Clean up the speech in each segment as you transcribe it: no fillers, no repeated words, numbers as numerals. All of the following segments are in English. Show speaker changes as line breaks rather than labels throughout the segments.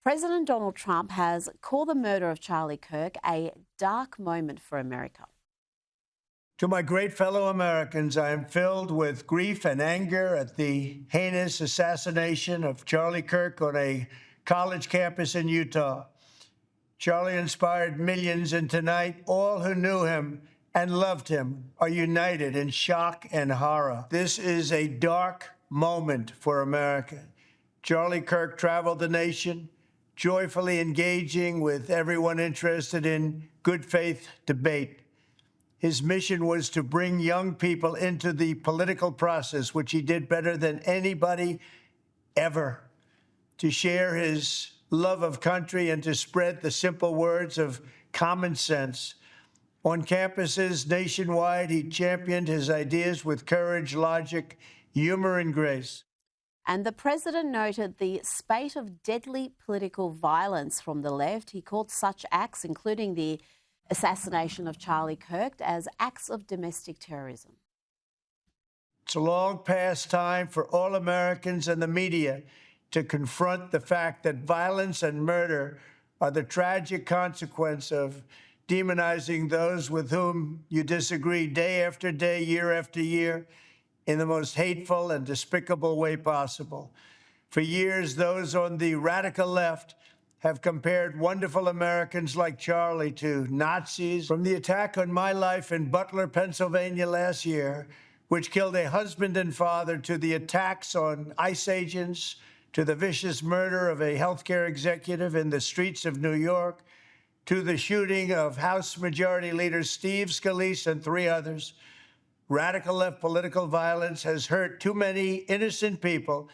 President Donald Trump has called the murder of Charlie Kirk a dark moment for America.
To my great fellow Americans, I am filled with grief and anger at the heinous assassination of Charlie Kirk on a college campus in Utah. Charlie inspired millions, and tonight, all who knew him and loved him are united in shock and horror. This is a dark moment for America. Charlie Kirk traveled the nation, joyfully engaging with everyone interested in good faith debate. His mission was to bring young people into the political process, which he did better than anybody ever, to share his love of country and to spread the simple words of common sense. On campuses nationwide, he championed his ideas with courage, logic, humor, and grace.
And the president noted the spate of deadly political violence from the left. He called such acts, including the assassination of Charlie Kirk, as acts of domestic terrorism.
It's a long past time for all Americans and the media to confront the fact that violence and murder are the tragic consequence of demonizing those with whom you disagree day after day, year after year, in the most hateful and despicable way possible. For years, those on the radical left have compared wonderful Americans like Charlie to Nazis. From the attack on my life in Butler, Pennsylvania last year, which killed a husband and father, to the attacks on ICE agents, to the vicious murder of a healthcare executive in the streets of New York, to the shooting of House Majority Leader Steve Scalise and 3 others, radical left political violence has hurt too many innocent people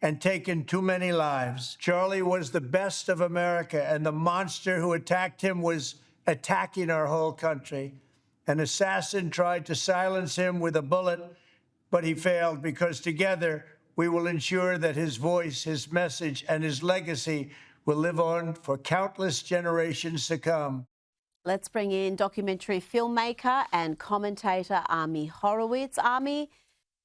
and taken too many lives. Charlie was the best of America, and the monster who attacked him was attacking our whole country. An assassin tried to silence him with a bullet, but he failed, because together we will ensure that his voice, his message, and his legacy will live on for countless generations to come.
Let's bring in documentary filmmaker and commentator Ami Horowitz. Ami,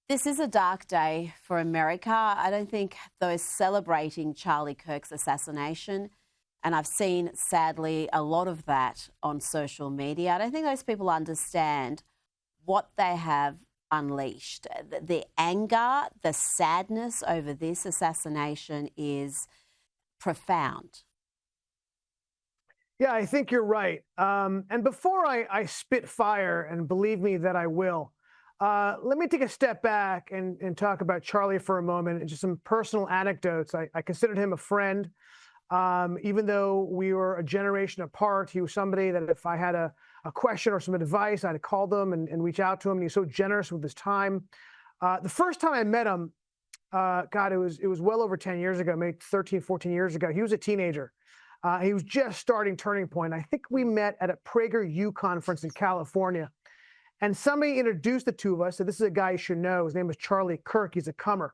this is a dark day for America. I don't think those celebrating Charlie Kirk's assassination, and I've seen, sadly, a lot of that on social media, I don't think those people understand what they have unleashed. The anger, the sadness over this assassination is profound.
Yeah, I think you're right. And before I spit fire, and believe me that I will, let me take a step back and talk about Charlie for a moment, and just some personal anecdotes. I considered him a friend. Even though we were a generation apart, he was somebody that if I had a question or some advice, I'd call them and reach out to him. And he's so generous with his time. The first time I met him, God, it was well over 10 years ago, maybe 13, 14 years ago. He was a teenager. He was just starting Turning Point. I think we met at a PragerU conference in California. And somebody introduced the two of us. So this is a guy you should know. His name is Charlie Kirk. He's a comer.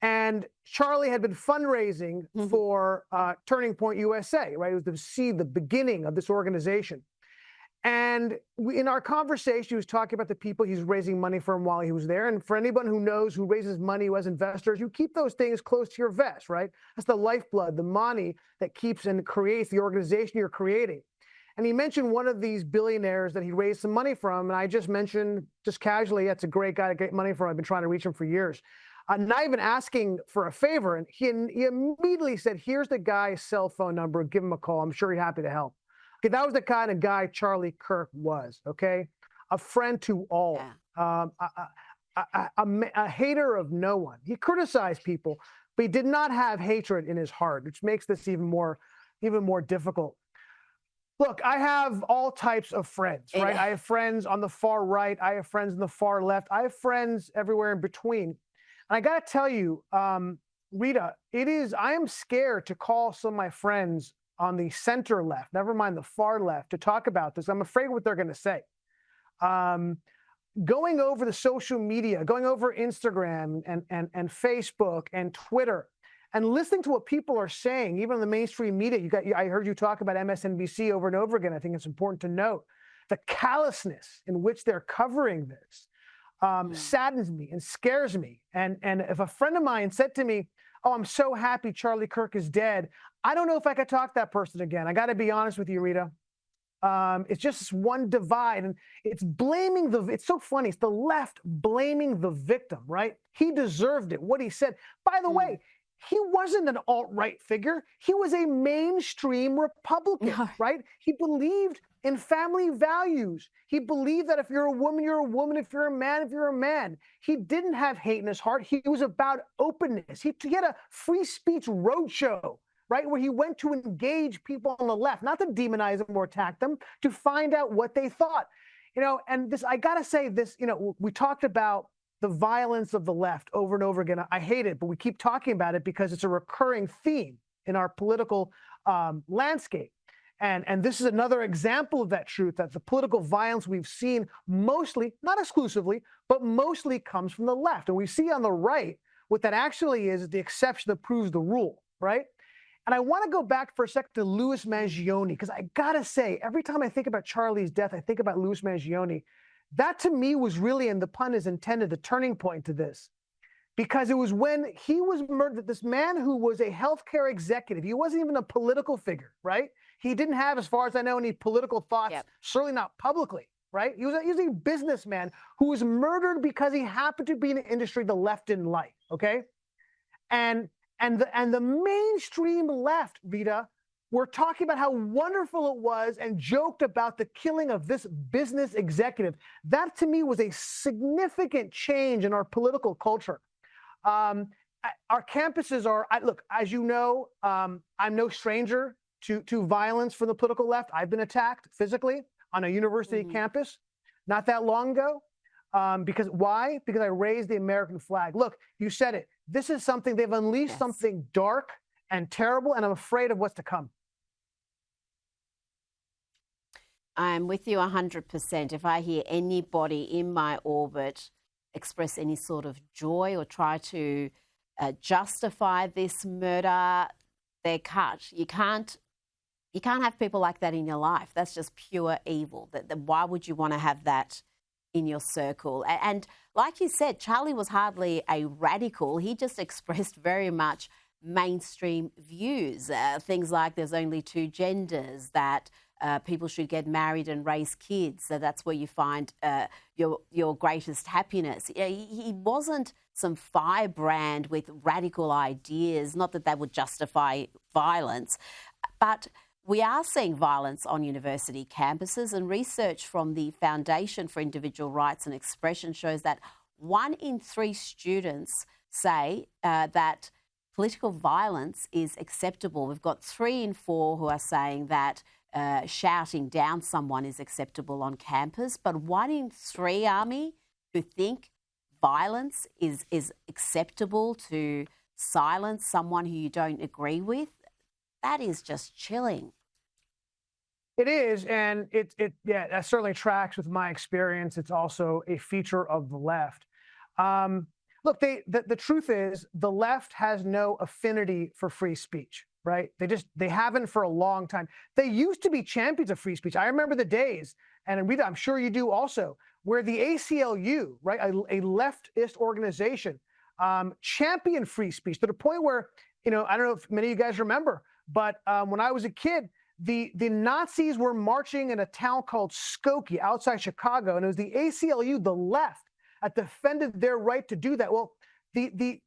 And Charlie had been fundraising for Turning Point USA, right? It was the beginning of this organization. And in our conversation, he was talking about the people he's raising money for him while he was there. And for anyone who knows, who raises money, who has investors, you keep those things close to your vest, right? That's the lifeblood, the money that keeps and creates the organization you're creating. And he mentioned one of these billionaires that he raised some money from. And I just mentioned, just casually, that's a great guy to get money from. I've been trying to reach him for years. Not even asking for a favor. And he immediately said, here's the guy's cell phone number. Give him a call. I'm sure he's happy to help. Okay, that was the kind of guy Charlie Kirk was, okay? A friend to all, a hater of no one. He criticized people, but he did not have hatred in his heart, which makes this even more difficult. Look, I have all types of friends, right? I have friends on the far right. I have friends on the far left. I have friends everywhere in between. And I got to tell you, Rita, I am scared to call some of my friends on the center left, never mind the far left, to talk about this. I'm afraid what they're going to say. Going over the social media, going over Instagram and Facebook and Twitter, and listening to what people are saying, even on the mainstream media. I heard you talk about MSNBC over and over again. I think it's important to note the callousness in which they're covering this. Saddens me and scares me. And if a friend of mine said to me, oh, I'm so happy Charlie Kirk is dead, I don't know if I could talk to that person again. I got to be honest with you, Rita. It's just this one divide, and it's blaming it's so funny. It's the left blaming the victim, right? He deserved it, what he said. By the way, he wasn't an alt-right figure. He was a mainstream Republican, right? He believed in family values. He believed that if you're a woman, you're a woman. If you're a man, if you're a man. He didn't have hate in his heart. He was about openness. He had a free speech roadshow, right, where he went to engage people on the left, not to demonize them or attack them, to find out what they thought. And this, I gotta say this, we talked about the violence of the left over and over again. I hate it, but we keep talking about it because it's a recurring theme in our political landscape. And this is another example of that truth, that the political violence we've seen mostly, not exclusively, but mostly comes from the left. And we see on the right, what that actually is the exception that proves the rule, right? And I want to go back for a second to Louis Mangione, because I got to say, every time I think about Charlie's death, I think about Louis Mangione. That to me was really, and the pun is intended, the turning point to this. Because it was when he was murdered, this man who was a healthcare executive, he wasn't even a political figure, right? He didn't have, as far as I know, any political thoughts, certainly not publicly, right? He was a businessman who was murdered because he happened to be in an industry the left didn't like, okay? And the mainstream left, Rita, were talking about how wonderful it was and joked about the killing of this business executive. That, to me, was a significant change in our political culture. Our campuses are, look, as you know, I'm no stranger to violence from the political left. I've been attacked physically on a university campus not that long ago. Why? Because I raised the American flag. Look, you said it. This is something, they've unleashed something dark and terrible, and I'm afraid of what's to come.
I'm with you 100%. If I hear anybody in my orbit express any sort of joy or try to justify this murder, they're cut. You can't have people like that in your life. That's just pure evil. Why would you want to have that in your circle? And like you said, Charlie was hardly a radical. He just expressed very much mainstream views, things like there's only two genders, that people should get married and raise kids. So that's where you find your greatest happiness. He wasn't some firebrand with radical ideas, not that would justify violence, but we are seeing violence on university campuses, and research from the Foundation for Individual Rights and Expression shows that 1 in 3 students say that political violence is acceptable. We've got 3 in 4 who are saying that shouting down someone is acceptable on campus, but 1 in 3, Ami, who think violence is acceptable, to silence someone who you don't agree with. That is just chilling.
It is, and that certainly tracks with my experience. It's also a feature of the left. Look, the truth is the left has no affinity for free speech, right? They haven't for a long time. They used to be champions of free speech. I remember the days, and Rita, I'm sure you do also, where the ACLU, right, a leftist organization, championed free speech to the point where, I don't know if many of you guys remember, but when I was a kid, the Nazis were marching in a town called Skokie outside Chicago, and it was the ACLU, the left, that defended their right to do that. Well,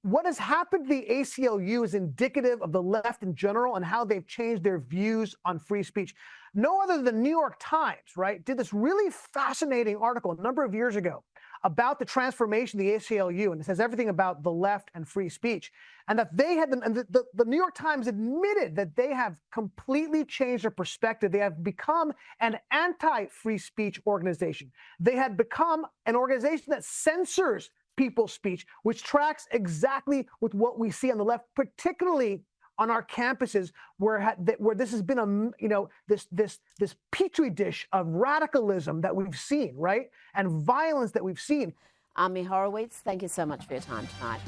what has happened to the ACLU is indicative of the left in general and how they've changed their views on free speech. No other than the New York Times, right, did this really fascinating article a number of years ago about the transformation of the ACLU, and it says everything about the left and free speech, and that they had the New York Times admitted that they have completely changed their perspective. They have become an anti-free speech organization. They had become an organization that censors people's speech, which tracks exactly with what we see on the left, particularly on our campuses, where this has been this petri dish of radicalism that we've seen, right, and violence that we've seen.
Ami Horowitz, thank you so much for your time tonight.